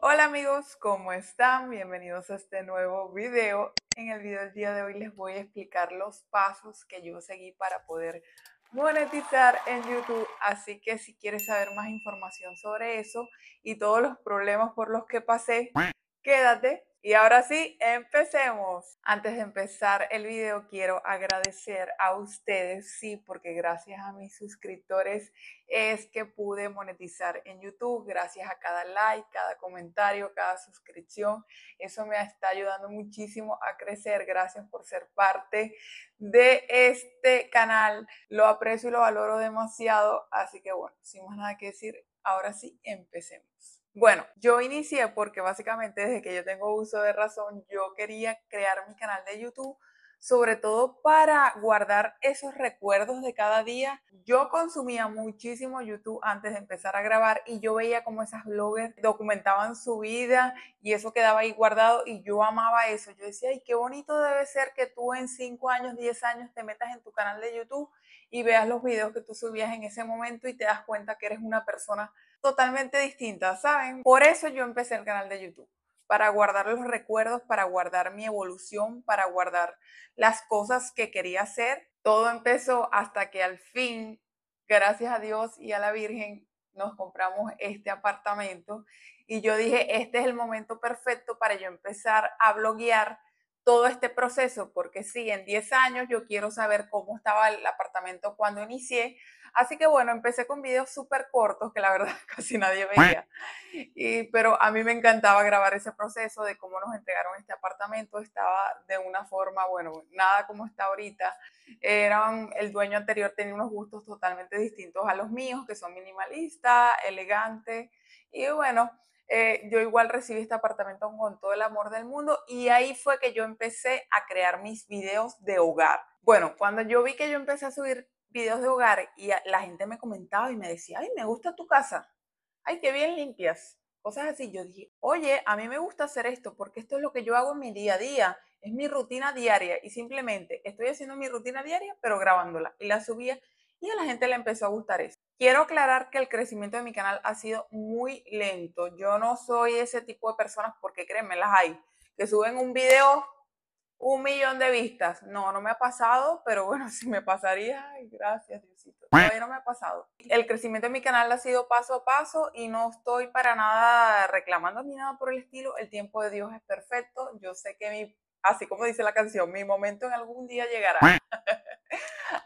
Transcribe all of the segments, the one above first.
Hola amigos, ¿cómo están? Bienvenidos a este nuevo video. En el video del día de hoy les voy a explicar los pasos que yo seguí para poder monetizar en YouTube. Así que si quieres saber más información sobre eso y todos los problemas por los que pasé, quédate. Y ahora sí, empecemos. Antes de empezar el video, quiero agradecer a ustedes, sí, porque gracias a mis suscriptores es que pude monetizar en YouTube, gracias a cada like, cada comentario, cada suscripción. Eso me está ayudando muchísimo a crecer. Gracias por ser parte de este canal. Lo aprecio y lo valoro demasiado. Así que bueno, sin más nada que decir, ahora sí, empecemos. Bueno, yo inicié porque básicamente desde que yo tengo uso de razón, yo quería crear mi canal de YouTube, sobre todo para guardar esos recuerdos de cada día. Yo consumía muchísimo YouTube antes de empezar a grabar y yo veía como esas bloggers documentaban su vida y eso quedaba ahí guardado y yo amaba eso. Yo decía, ay, qué bonito debe ser que tú en 5 años, 10 años te metas en tu canal de YouTube y veas los videos que tú subías en ese momento y te das cuenta que eres una persona totalmente distinta, ¿saben? Por eso yo empecé el canal de YouTube, para guardar los recuerdos, para guardar mi evolución, para guardar las cosas que quería hacer. Todo empezó hasta que al fin, gracias a Dios y a la Virgen, nos compramos este apartamento y yo dije, este es el momento perfecto para yo empezar a bloguear todo este proceso, porque sí, en 10 años yo quiero saber cómo estaba el apartamento cuando inicié. Así que bueno, empecé con videos súper cortos que la verdad casi nadie veía. Pero a mí me encantaba grabar ese proceso de cómo nos entregaron este apartamento. Estaba de una forma, bueno, nada como está ahorita. El dueño anterior tenía unos gustos totalmente distintos a los míos, que son minimalistas, elegantes. Y bueno, yo igual recibí este apartamento con todo el amor del mundo y ahí fue que yo empecé a crear mis videos de hogar. Bueno, cuando yo vi que yo empecé a subir videos de hogar y la gente me comentaba y me decía, ay, me gusta tu casa, ay, qué bien limpias, cosas así. Yo dije, oye, a mí me gusta hacer esto porque esto es lo que yo hago en mi día a día, es mi rutina diaria y simplemente estoy haciendo mi rutina diaria, pero grabándola y la subía y a la gente le empezó a gustar eso. Quiero aclarar que el crecimiento de mi canal ha sido muy lento. Yo no soy ese tipo de personas porque créanme, las hay, que suben un video 1 millón de vistas. No, no me ha pasado, pero bueno, si me pasaría, ay, gracias, Diosito. Todavía no me ha pasado. El crecimiento de mi canal ha sido paso a paso y no estoy para nada reclamando ni nada por el estilo. El tiempo de Dios es perfecto. Yo sé que así como dice la canción, mi momento en algún día llegará.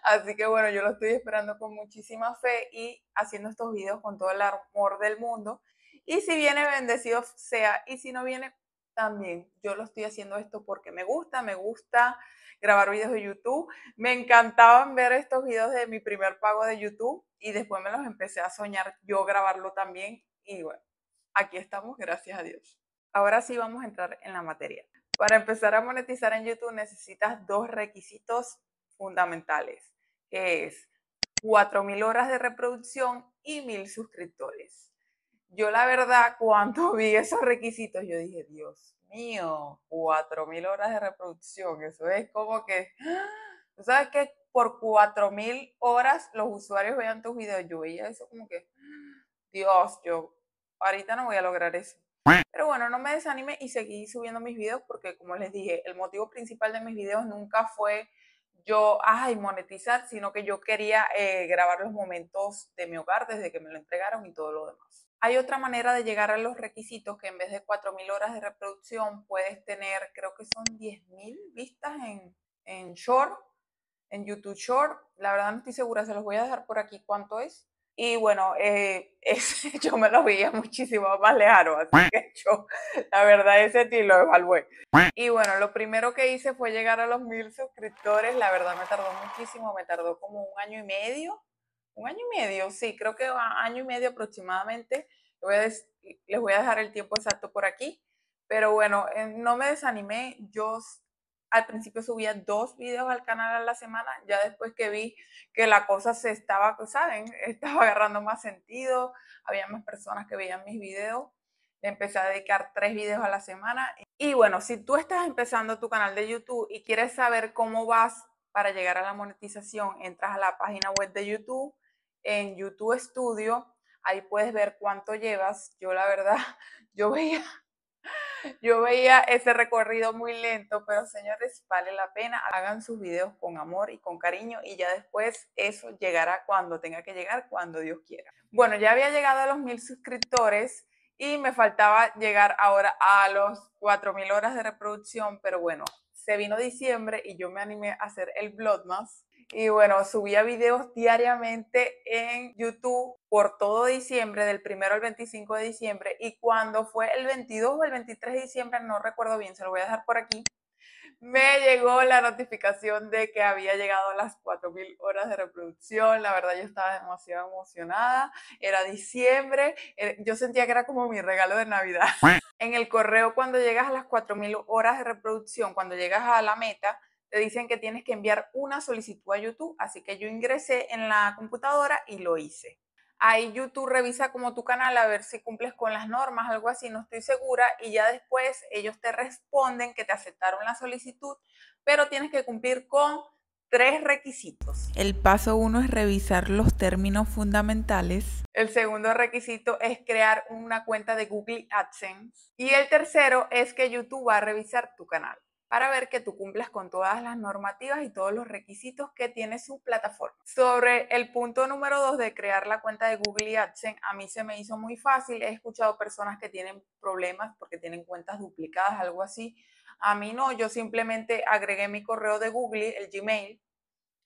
Así que bueno, yo lo estoy esperando con muchísima fe y haciendo estos videos con todo el amor del mundo. Y si viene, bendecido sea. Y si no viene, también. Yo lo estoy haciendo esto porque me gusta grabar videos de YouTube. Me encantaban ver estos videos de mi primer pago de YouTube y después me los empecé a soñar yo grabarlo también. Y bueno, aquí estamos, gracias a Dios. Ahora sí vamos a entrar en la materia. Para empezar a monetizar en YouTube necesitas dos requisitos fundamentales, que es 4.000 horas de reproducción y 1.000 suscriptores. Yo la verdad, cuando vi esos requisitos, yo dije, Dios mío, 4.000 horas de reproducción, eso es como que, tú sabes que por 4.000 horas los usuarios vean tus videos. Yo veía eso como que, Dios, yo ahorita no voy a lograr eso. Pero bueno, no me desanimé y seguí subiendo mis videos porque, como les dije, el motivo principal de mis videos nunca fue yo, ay, monetizar, sino que yo quería grabar los momentos de mi hogar desde que me lo entregaron y todo lo demás. Hay otra manera de llegar a los requisitos que en vez de 4.000 horas de reproducción puedes tener, creo que son 10.000 vistas en Short, en YouTube Short. La verdad no estoy segura, se los voy a dejar por aquí cuánto es. Y bueno, yo me lo veía muchísimo más lejano, así que yo, la verdad, ese sí lo evalué. Y bueno, lo primero que hice fue llegar a los 1.000 suscriptores. La verdad me tardó muchísimo, me tardó como 1 año y medio. 1 año y medio, sí, creo que 1 año y medio aproximadamente. Les voy a dejar el tiempo exacto por aquí. Pero bueno, no me desanimé. Yo al principio subía 2 videos al canal a la semana, ya después que vi que la cosa se estaba, ¿saben? Estaba agarrando más sentido, había más personas que veían mis videos, le empecé a dedicar 3 videos a la semana. Y bueno, si tú estás empezando tu canal de YouTube y quieres saber cómo vas para llegar a la monetización, entras a la página web de YouTube, en YouTube Studio. ahí puedes ver cuánto llevas. Yo la verdad, yo veía yo veía ese recorrido muy lento, pero señores, vale la pena. Hagan sus videos con amor y con cariño y ya después eso llegará cuando tenga que llegar, cuando Dios quiera. Bueno, ya había llegado a los 1000 suscriptores y me faltaba llegar ahora a los 4000 horas de reproducción, pero bueno, se vino diciembre y yo me animé a hacer el Vlogmas. Y bueno, subía videos diariamente en YouTube por todo diciembre, del 1 al 25 de diciembre. Y cuando fue el 22 o el 23 de diciembre, no recuerdo bien, se lo voy a dejar por aquí, me llegó la notificación de que había llegado a las 4000 horas de reproducción. La verdad, yo estaba demasiado emocionada. Era diciembre, yo sentía que era como mi regalo de Navidad. En el correo, cuando llegas a las 4000 horas de reproducción, cuando llegas a la meta, te dicen que tienes que enviar una solicitud a YouTube. Así que yo ingresé en la computadora y lo hice. Ahí YouTube revisa como tu canal a ver si cumples con las normas, algo así, no estoy segura, y ya después ellos te responden que te aceptaron la solicitud, pero tienes que cumplir con 3 requisitos. El paso 1 es revisar los términos fundamentales. El segundo requisito es crear una cuenta de Google AdSense. Y el tercero es que YouTube va a revisar tu canal para ver que tú cumplas con todas las normativas y todos los requisitos que tiene su plataforma. Sobre el punto número 2 de crear la cuenta de Google AdSense, a mí se me hizo muy fácil. He escuchado personas que tienen problemas porque tienen cuentas duplicadas, algo así. A mí no, yo simplemente agregué mi correo de Google, el Gmail,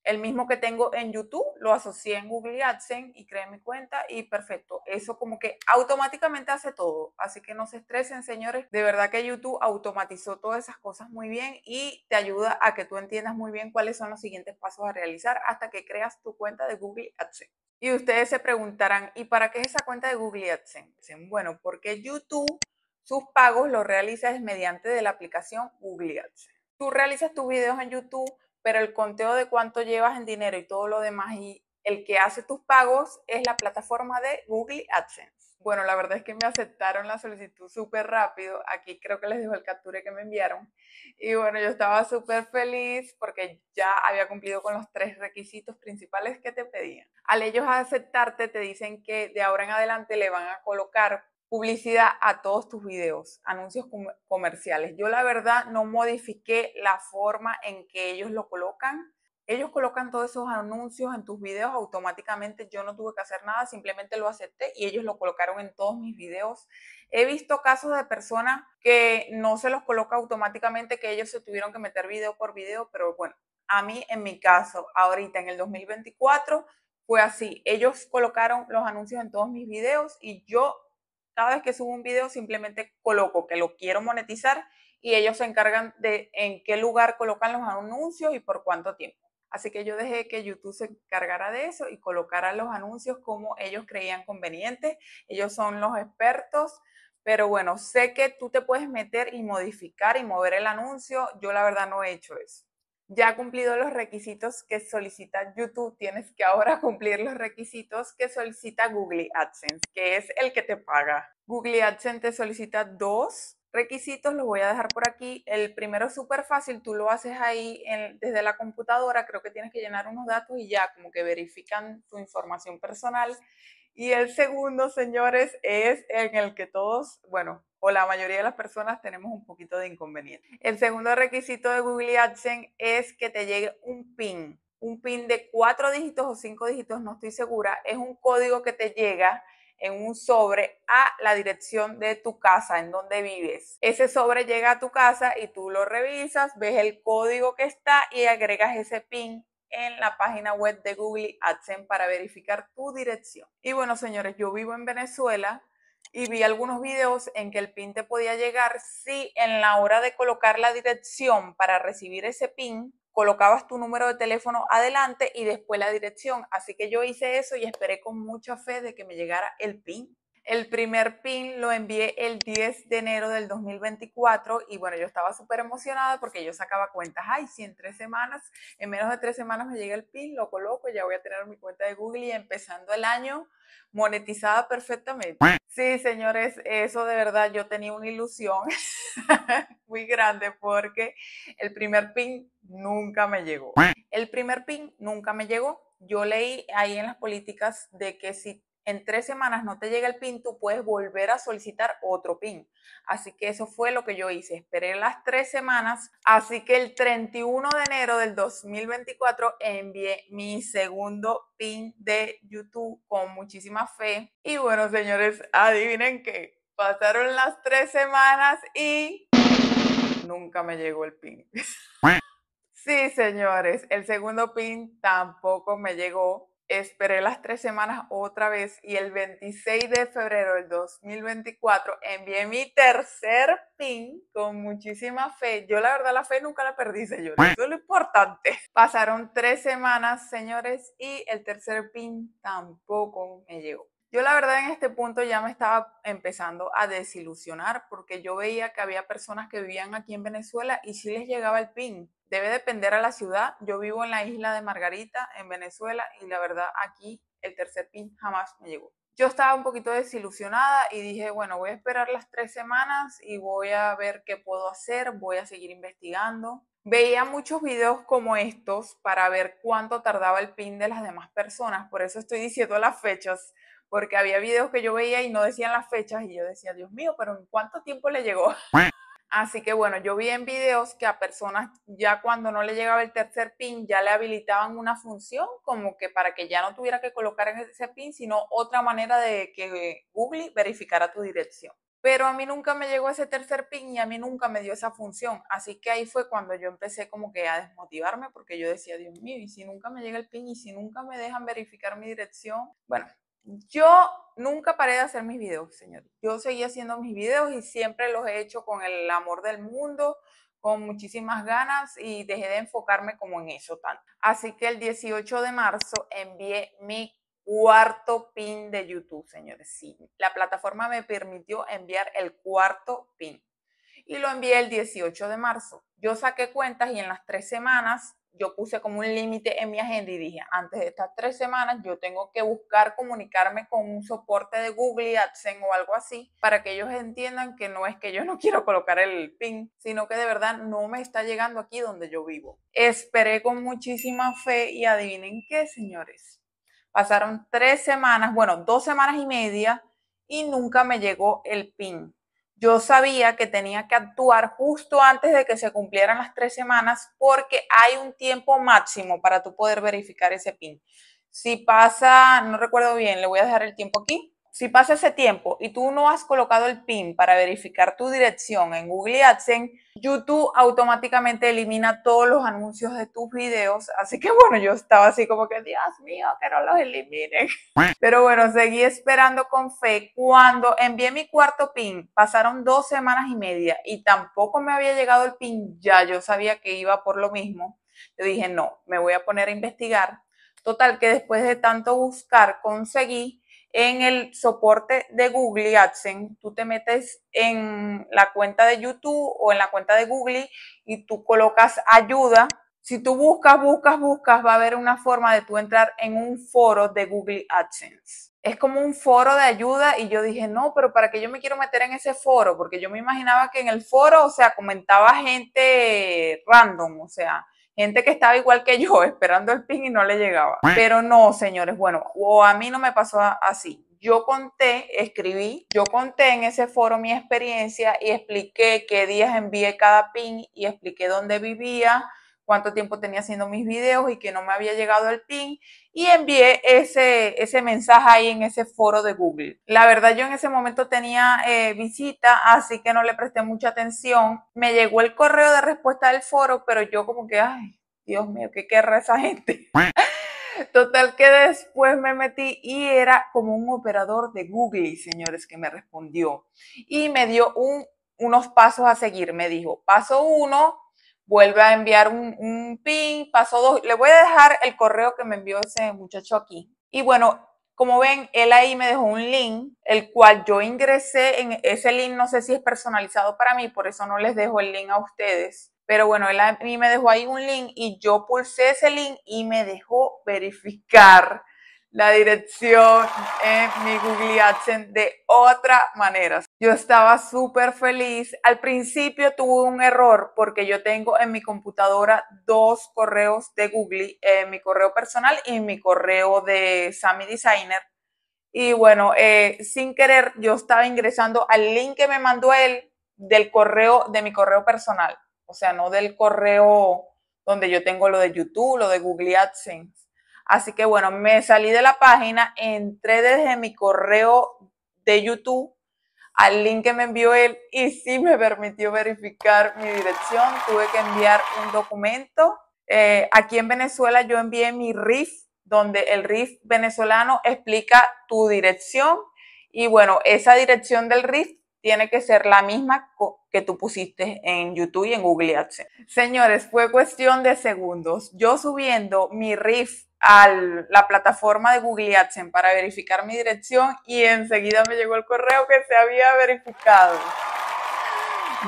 el mismo que tengo en YouTube, lo asocié en Google AdSense y creé mi cuenta y perfecto. Eso como que automáticamente hace todo. Así que no se estresen, señores. De verdad que YouTube automatizó todas esas cosas muy bien y te ayuda a que tú entiendas muy bien cuáles son los siguientes pasos a realizar hasta que creas tu cuenta de Google AdSense. Y ustedes se preguntarán, ¿y para qué es esa cuenta de Google AdSense? Bueno, porque YouTube sus pagos los realiza mediante de la aplicación Google AdSense. Tú realizas tus videos en YouTube, pero el conteo de cuánto llevas en dinero y todo lo demás y el que hace tus pagos es la plataforma de Google AdSense. Bueno, la verdad es que me aceptaron la solicitud súper rápido. Aquí creo que les dejo el capture que me enviaron. Y bueno, yo estaba súper feliz porque ya había cumplido con los 3 requisitos principales que te pedían. Al ellos aceptarte, te dicen que de ahora en adelante le van a colocar publicidad a todos tus videos, anuncios comerciales. Yo la verdad no modifiqué la forma en que ellos lo colocan. Ellos colocan todos esos anuncios en tus videos automáticamente. Yo no tuve que hacer nada, simplemente lo acepté y ellos lo colocaron en todos mis videos. He visto casos de personas que no se los coloca automáticamente, que ellos se tuvieron que meter video por video, pero bueno, a mí en mi caso, ahorita en el 2024, fue así. Ellos colocaron los anuncios en todos mis videos y yo cada vez que subo un video simplemente coloco que lo quiero monetizar y ellos se encargan de en qué lugar colocan los anuncios y por cuánto tiempo. Así que yo dejé que YouTube se encargara de eso y colocara los anuncios como ellos creían conveniente. Ellos son los expertos, pero bueno, sé que tú te puedes meter y modificar y mover el anuncio. Yo la verdad no he hecho eso. Ya cumplido los requisitos que solicita YouTube, tienes que ahora cumplir los requisitos que solicita Google AdSense, que es el que te paga. Google AdSense te solicita 2 requisitos, los voy a dejar por aquí. El primero es súper fácil, tú lo haces ahí desde la computadora, creo que tienes que llenar unos datos y ya como que verifican tu información personal. Y el segundo, señores, es en el que todos, bueno, o la mayoría de las personas tenemos un poquito de inconveniente. El segundo requisito de Google AdSense es que te llegue un PIN de 4 dígitos o 5 dígitos, no estoy segura. Es un código que te llega en un sobre a la dirección de tu casa, en donde vives. Ese sobre llega a tu casa y tú lo revisas, ves el código que está y agregas ese PIN en la página web de Google AdSense para verificar tu dirección. Y bueno, señores, yo vivo en Venezuela y vi algunos videos en que el PIN te podía llegar si en la hora de colocar la dirección para recibir ese PIN, colocabas tu número de teléfono adelante y después la dirección. Así que yo hice eso y esperé con mucha fe de que me llegara el PIN. El primer PIN lo envié el 10 de enero del 2024 y bueno, yo estaba súper emocionada porque yo sacaba cuentas. Ay, si en 3 semanas, en menos de 3 semanas me llega el PIN, lo coloco, ya voy a tener mi cuenta de Google y empezando el año monetizada perfectamente. Sí, señores, eso de verdad yo tenía una ilusión muy grande porque el primer PIN nunca me llegó. El primer PIN nunca me llegó. Yo leí ahí en las políticas de que si en 3 semanas no te llega el PIN, tú puedes volver a solicitar otro PIN. Así que eso fue lo que yo hice. Esperé las 3 semanas. Así que el 31 de enero del 2024 envié mi segundo PIN de YouTube con muchísima fe. Y bueno, señores, adivinen qué. Pasaron las 3 semanas y nunca me llegó el PIN. Sí, señores, el segundo PIN tampoco me llegó. Esperé las 3 semanas otra vez y el 26 de febrero del 2024 envié mi tercer PIN con muchísima fe. Yo la verdad la fe nunca la perdí, señores. Eso es lo importante. Pasaron 3 semanas, señores, y el tercer PIN tampoco me llegó. Yo la verdad en este punto ya me estaba empezando a desilusionar porque yo veía que había personas que vivían aquí en Venezuela y sí les llegaba el PIN. Debe depender a la ciudad. Yo vivo en la isla de Margarita, en Venezuela, y la verdad aquí el tercer PIN jamás me llegó. Yo estaba un poquito desilusionada y dije, bueno, voy a esperar las 3 semanas y voy a ver qué puedo hacer, voy a seguir investigando. Veía muchos videos como estos para ver cuánto tardaba el PIN de las demás personas, por eso estoy diciendo las fechas, porque había videos que yo veía y no decían las fechas y yo decía, Dios mío, pero ¿en cuánto tiempo le llegó? Así que bueno, yo vi en videos que a personas ya cuando no le llegaba el tercer PIN ya le habilitaban una función como que para que ya no tuviera que colocar ese PIN, sino otra manera de que Google verificara tu dirección. Pero a mí nunca me llegó ese tercer PIN y a mí nunca me dio esa función. Así que ahí fue cuando yo empecé como que a desmotivarme porque yo decía, Dios mío, ¿y si nunca me llega el PIN y si nunca me dejan verificar mi dirección? Bueno, yo nunca paré de hacer mis videos, señores. Yo seguí haciendo mis videos y siempre los he hecho con el amor del mundo, con muchísimas ganas y dejé de enfocarme como en eso tanto. Así que el 18 de marzo envié mi cuarto PIN de YouTube, señores. Sí, la plataforma me permitió enviar el cuarto PIN y lo envié el 18 de marzo. Yo saqué cuentas y en las 3 semanas yo puse como un límite en mi agenda y dije, antes de estas 3 semanas yo tengo que buscar comunicarme con un soporte de Google AdSense o algo así para que ellos entiendan que no es que yo no quiero colocar el PIN, sino que de verdad no me está llegando aquí donde yo vivo. Esperé con muchísima fe y adivinen qué, señores. Pasaron 3 semanas, bueno, 2 semanas y media y nunca me llegó el PIN. Yo sabía que tenía que actuar justo antes de que se cumplieran las 3 semanas porque hay un tiempo máximo para tú poder verificar ese PIN. Si pasa, no recuerdo bien, le voy a dejar el tiempo aquí. Si pasa ese tiempo y tú no has colocado el PIN para verificar tu dirección en Google AdSense, YouTube automáticamente elimina todos los anuncios de tus videos. Así que bueno, yo estaba así como que, Dios mío, que no los eliminen. Pero bueno, seguí esperando con fe. Cuando envié mi cuarto PIN, pasaron 2 semanas y media y tampoco me había llegado el PIN. Ya yo sabía que iba por lo mismo. Yo dije, no, me voy a poner a investigar. Total, que después de tanto buscar, conseguí en el soporte de Google AdSense, tú te metes en la cuenta de YouTube o en la cuenta de Google y tú colocas ayuda. Si tú buscas, va a haber una forma de tú entrar en un foro de Google AdSense. Es como un foro de ayuda y yo dije, no, pero ¿para qué yo me quiero meter en ese foro? Porque yo me imaginaba que en el foro, o sea, comentaba gente random, o sea, gente que estaba igual que yo, esperando el PIN y no le llegaba. Pero no, señores, bueno, o a mí no me pasó así. Yo conté en ese foro mi experiencia y expliqué qué días envié cada PIN y expliqué dónde vivía, cuánto tiempo tenía haciendo mis videos y que no me había llegado el PIN y envié ese mensaje ahí en ese foro de Google. La verdad yo en ese momento tenía visita, así que no le presté mucha atención. Me llegó el correo de respuesta del foro, pero yo como que, ay, Dios mío, ¿qué querrá esa gente? Total que después me metí y era como un operador de Google, señores, que me respondió y me dio unos pasos a seguir. Me dijo, paso 1, vuelve a enviar un PIN, paso 2, le voy a dejar el correo que me envió ese muchacho aquí. Y bueno, como ven, él ahí me dejó un link, el cual yo ingresé en ese link, no sé si es personalizado para mí, por eso no les dejo el link a ustedes. Pero bueno, él a mí me dejó ahí un link y yo pulsé ese link y me dejó verificar la dirección en mi Google AdSense de otra manera. Yo estaba súper feliz. Al principio tuve un error porque yo tengo en mi computadora 2 correos de Google, mi correo personal y mi correo de Sammy Designer. Y bueno, sin querer yo estaba ingresando al link que me mandó él del correo, de mi correo personal. O sea, no del correo donde yo tengo lo de YouTube, lo de Google AdSense. Así que bueno, me salí de la página, entré desde mi correo de YouTube al link que me envió él y sí me permitió verificar mi dirección. Tuve que enviar un documento. Aquí en Venezuela yo envié mi RIF, donde el RIF venezolano explica tu dirección y bueno, esa dirección del RIF tiene que ser la misma que tú pusiste en YouTube y en Google AdSense. Señores, fue cuestión de segundos. Yo subiendo mi RIF a la plataforma de Google AdSense para verificar mi dirección y enseguida me llegó el correo que se había verificado.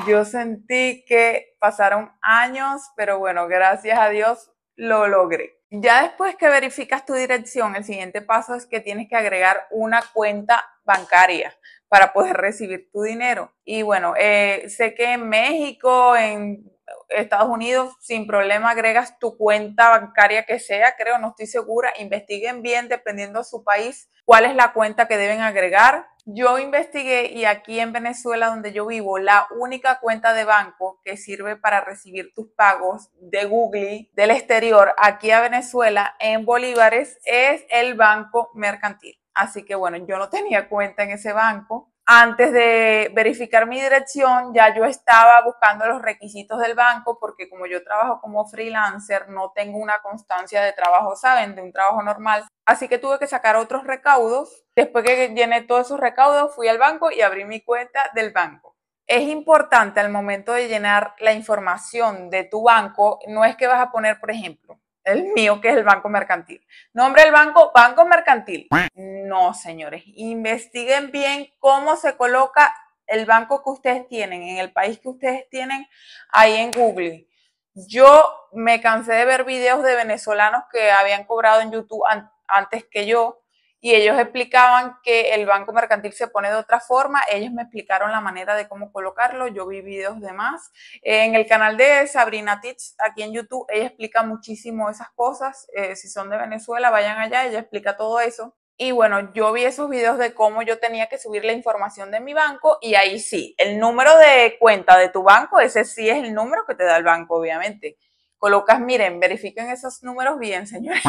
Yo sentí que pasaron años, pero bueno, gracias a Dios lo logré. Ya después que verificas tu dirección, el siguiente paso es que tienes que agregar una cuenta bancaria para poder recibir tu dinero. Y bueno, sé que en México, en Estados Unidos, sin problema agregas tu cuenta bancaria que sea, creo, no estoy segura. Investiguen bien, dependiendo de su país, cuál es la cuenta que deben agregar. Yo investigué y aquí en Venezuela, donde yo vivo, la única cuenta de banco que sirve para recibir tus pagos de Google del exterior aquí a Venezuela en bolívares es el Banco Mercantil. Así que bueno, yo no tenía cuenta en ese banco. Antes de verificar mi dirección, ya yo estaba buscando los requisitos del banco porque como yo trabajo como freelancer, no tengo una constancia de trabajo, ¿saben? De un trabajo normal. Así que tuve que sacar otros recaudos. Después que llené todos esos recaudos, fui al banco y abrí mi cuenta del banco. Es importante al momento de llenar la información de tu banco, no es que vas a poner, por ejemplo, el mío, que es el Banco Mercantil. Nombre del banco, Banco Mercantil. No, señores, investiguen bien cómo se coloca el banco que ustedes tienen, en el país que ustedes tienen, ahí en Google. Yo me cansé de ver videos de venezolanos que habían cobrado en YouTube antes que yo y ellos explicaban que el Banco Mercantil se pone de otra forma. Ellos me explicaron la manera de cómo colocarlo. Yo vi videos de más. En el canal de Sabrina Teach, aquí en YouTube, ella explica muchísimo esas cosas. Si son de Venezuela, vayan allá, ella explica todo eso. Y bueno, yo vi esos videos de cómo yo tenía que subir la información de mi banco y ahí sí, el número de cuenta de tu banco, ese sí es el número que te da el banco, obviamente. Colocas, miren, verifiquen esos números bien, señores.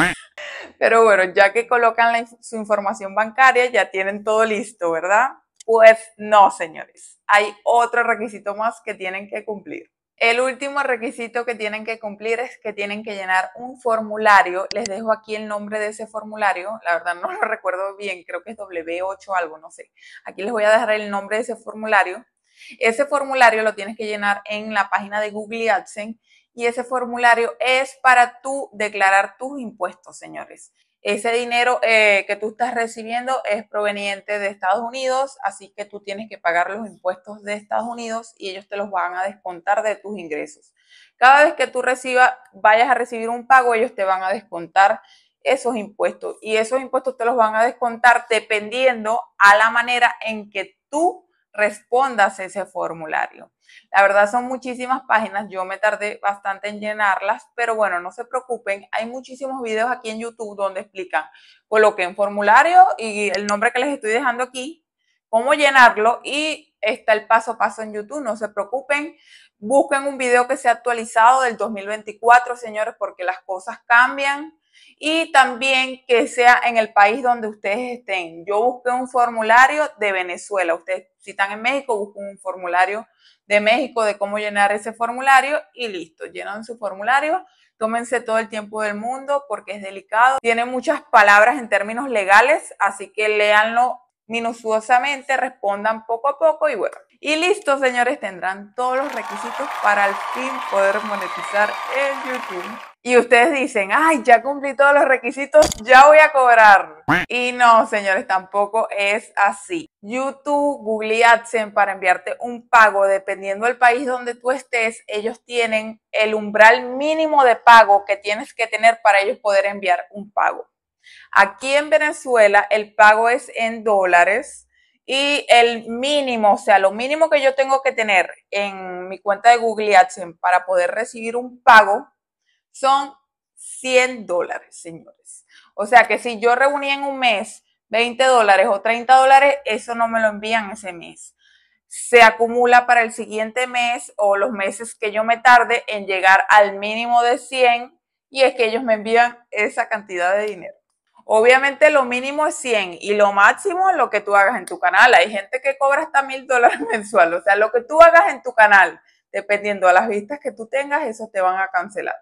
Pero bueno, ya que colocan su información bancaria, ya tienen todo listo, ¿verdad? Pues no, señores. Hay otro requisito más que tienen que cumplir. El último requisito que tienen que cumplir es que tienen que llenar un formulario. Les dejo aquí el nombre de ese formulario. La verdad no lo recuerdo bien, creo que es W8 algo, no sé. Aquí les voy a dejar el nombre de ese formulario. Ese formulario lo tienes que llenar en la página de Google AdSense y ese formulario es para tú declarar tus impuestos, señores. Ese dinero que tú estás recibiendo es proveniente de Estados Unidos, así que tú tienes que pagar los impuestos de Estados Unidos y ellos te los van a descontar de tus ingresos. Cada vez que tú vayas a recibir un pago, ellos te van a descontar esos impuestos y esos impuestos te los van a descontar dependiendo a la manera en que tú respondas ese formulario. La verdad son muchísimas páginas, yo me tardé bastante en llenarlas, pero bueno, no se preocupen, hay muchísimos videos aquí en YouTube donde explican, coloquen formulario y el nombre que les estoy dejando aquí, cómo llenarlo y está el paso a paso en YouTube, no se preocupen, busquen un video que sea actualizado del 2024, señores, porque las cosas cambian. Y también que sea en el país donde ustedes estén. Yo busqué un formulario de Venezuela. Ustedes, si están en México, busquen un formulario de México de cómo llenar ese formulario y listo, llenan su formulario. Tómense todo el tiempo del mundo porque es delicado. Tiene muchas palabras en términos legales, así que léanlo minuciosamente, respondan poco a poco y bueno. Y listo, señores, tendrán todos los requisitos para al fin poder monetizar en YouTube. Y ustedes dicen, ay, ya cumplí todos los requisitos, ya voy a cobrar. Y no, señores, tampoco es así. YouTube, Google AdSense, para enviarte un pago, dependiendo del país donde tú estés, ellos tienen el umbral mínimo de pago que tienes que tener para ellos poder enviar un pago. Aquí en Venezuela el pago es en dólares y el mínimo, o sea, lo mínimo que yo tengo que tener en mi cuenta de Google AdSense para poder recibir un pago son $100, señores. O sea que si yo reuní en un mes $20 o $30, eso no me lo envían ese mes. Se acumula para el siguiente mes o los meses que yo me tarde en llegar al mínimo de 100 y es que ellos me envían esa cantidad de dinero. Obviamente lo mínimo es 100 y lo máximo es lo que tú hagas en tu canal. Hay gente que cobra hasta $1000 mensual. O sea, lo que tú hagas en tu canal, dependiendo de las vistas que tú tengas, eso te van a cancelar.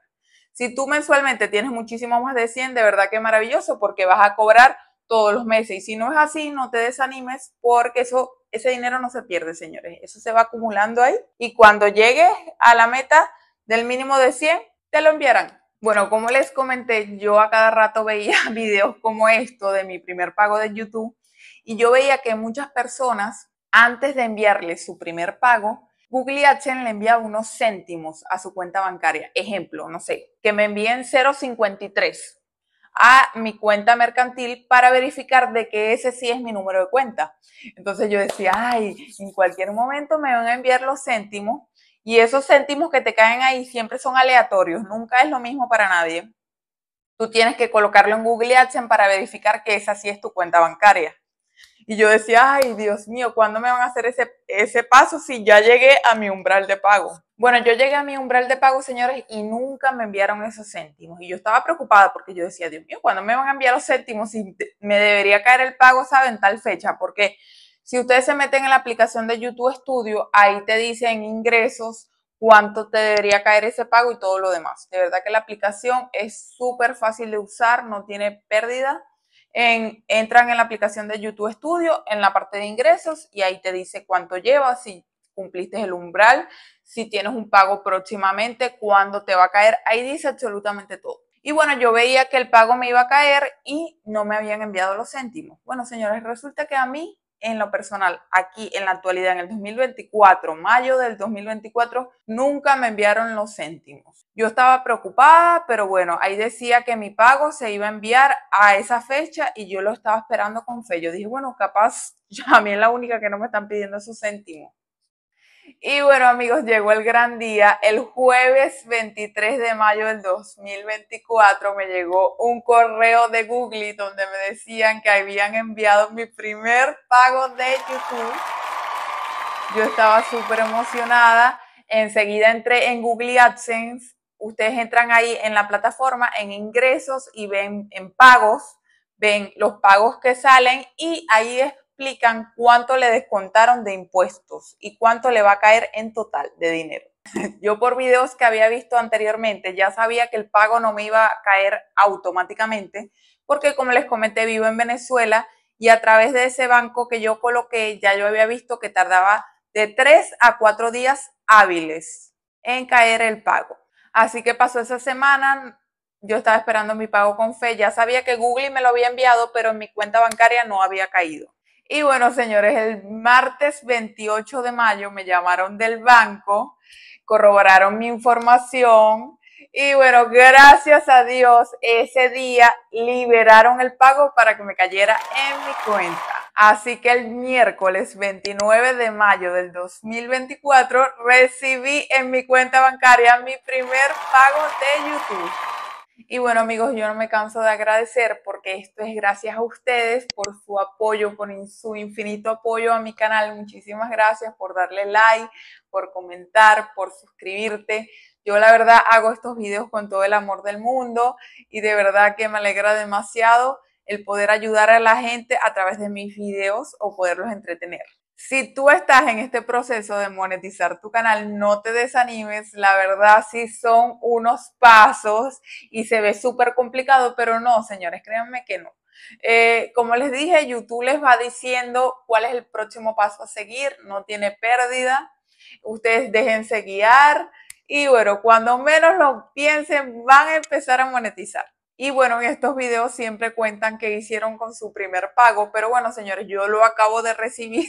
Si tú mensualmente tienes muchísimo más de 100, de verdad que maravilloso porque vas a cobrar todos los meses. Y si no es así, no te desanimes porque ese dinero no se pierde, señores. Eso se va acumulando ahí y cuando llegues a la meta del mínimo de 100, te lo enviarán. Bueno, como les comenté, yo a cada rato veía videos como esto de mi primer pago de YouTube y yo veía que muchas personas, antes de enviarles su primer pago, Google AdSense le envía unos céntimos a su cuenta bancaria. Ejemplo, no sé, que me envíen 0.53 a mi cuenta mercantil para verificar de que ese sí es mi número de cuenta. Entonces yo decía, ay, en cualquier momento me van a enviar los céntimos y esos céntimos que te caen ahí siempre son aleatorios, nunca es lo mismo para nadie. Tú tienes que colocarlo en Google AdSense para verificar que esa sí es tu cuenta bancaria. Y yo decía, ay, Dios mío, ¿cuándo me van a hacer ese paso si ya llegué a mi umbral de pago? Bueno, yo llegué a mi umbral de pago, señores, y nunca me enviaron esos céntimos. Y yo estaba preocupada porque yo decía, Dios mío, ¿cuándo me van a enviar los céntimos? Si me debería caer el pago, ¿saben? Tal fecha. Porque si ustedes se meten en la aplicación de YouTube Studio, ahí te dicen ingresos, cuánto te debería caer ese pago y todo lo demás. De verdad que la aplicación es súper fácil de usar, no tiene pérdida. Entran en la aplicación de YouTube Studio, en la parte de ingresos, y ahí te dice cuánto llevas, si cumpliste el umbral, si tienes un pago próximamente, cuándo te va a caer. Ahí dice absolutamente todo. Y bueno, yo veía que el pago me iba a caer y no me habían enviado los céntimos. Bueno, señores, resulta que a mí, en lo personal, aquí en la actualidad, en el 2024, mayo del 2024, nunca me enviaron los céntimos. Yo estaba preocupada, pero bueno, ahí decía que mi pago se iba a enviar a esa fecha y yo lo estaba esperando con fe. Yo dije, bueno, capaz a mí es la única que no me están pidiendo esos céntimos. Y bueno, amigos, llegó el gran día. El jueves 23 de mayo del 2024 me llegó un correo de Google donde me decían que habían enviado mi primer pago de YouTube. Yo estaba súper emocionada. Enseguida entré en Google AdSense. Ustedes entran ahí en la plataforma, en ingresos y ven en pagos, ven los pagos que salen y ahí explican cuánto le descontaron de impuestos y cuánto le va a caer en total de dinero. Yo por videos que había visto anteriormente ya sabía que el pago no me iba a caer automáticamente porque como les comenté vivo en Venezuela y a través de ese banco que yo coloqué ya yo había visto que tardaba de 3 a 4 días hábiles en caer el pago. Así que pasó esa semana, yo estaba esperando mi pago con fe, ya sabía que Google me lo había enviado, pero en mi cuenta bancaria no había caído. Y bueno, señores, el martes 28 de mayo me llamaron del banco, corroboraron mi información y bueno, gracias a Dios, ese día liberaron el pago para que me cayera en mi cuenta. Así que el miércoles 29 de mayo del 2024 recibí en mi cuenta bancaria mi primer pago de YouTube. Y bueno, amigos, yo no me canso de agradecer porque esto es gracias a ustedes por su apoyo, por su infinito apoyo a mi canal. Muchísimas gracias por darle like, por comentar, por suscribirte. Yo la verdad hago estos videos con todo el amor del mundo y de verdad que me alegra demasiado el poder ayudar a la gente a través de mis videos o poderlos entretener. Si tú estás en este proceso de monetizar tu canal, no te desanimes. La verdad sí son unos pasos y se ve súper complicado, pero no, señores, créanme que no. Como les dije, YouTube les va diciendo cuál es el próximo paso a seguir, no tiene pérdida. Ustedes déjense guiar y bueno, cuando menos lo piensen, van a empezar a monetizar. Y bueno, en estos videos siempre cuentan qué hicieron con su primer pago, pero bueno, señores, yo lo acabo de recibir,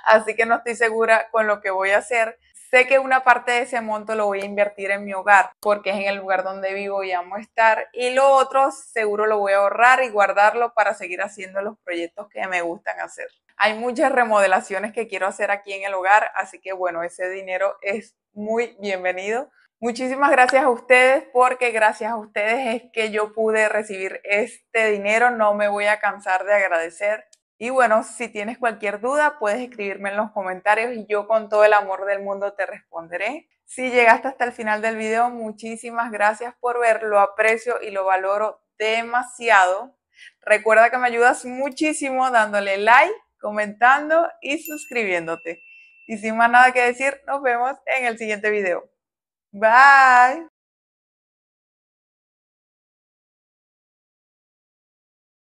así que no estoy segura con lo que voy a hacer. Sé que una parte de ese monto lo voy a invertir en mi hogar, porque es en el lugar donde vivo y amo estar, y lo otro seguro lo voy a ahorrar y guardarlo para seguir haciendo los proyectos que me gustan hacer. Hay muchas remodelaciones que quiero hacer aquí en el hogar, así que bueno, ese dinero es muy bienvenido Muchísimas gracias a ustedes porque gracias a ustedes es que yo pude recibir este dinero. No me voy a cansar de agradecer. Y bueno, si tienes cualquier duda, puedes escribirme en los comentarios y yo con todo el amor del mundo te responderé. Si llegaste hasta el final del video, muchísimas gracias por ver. Lo aprecio y lo valoro demasiado. Recuerda que me ayudas muchísimo dándole like, comentando y suscribiéndote. Y sin más nada que decir, nos vemos en el siguiente video. Bye.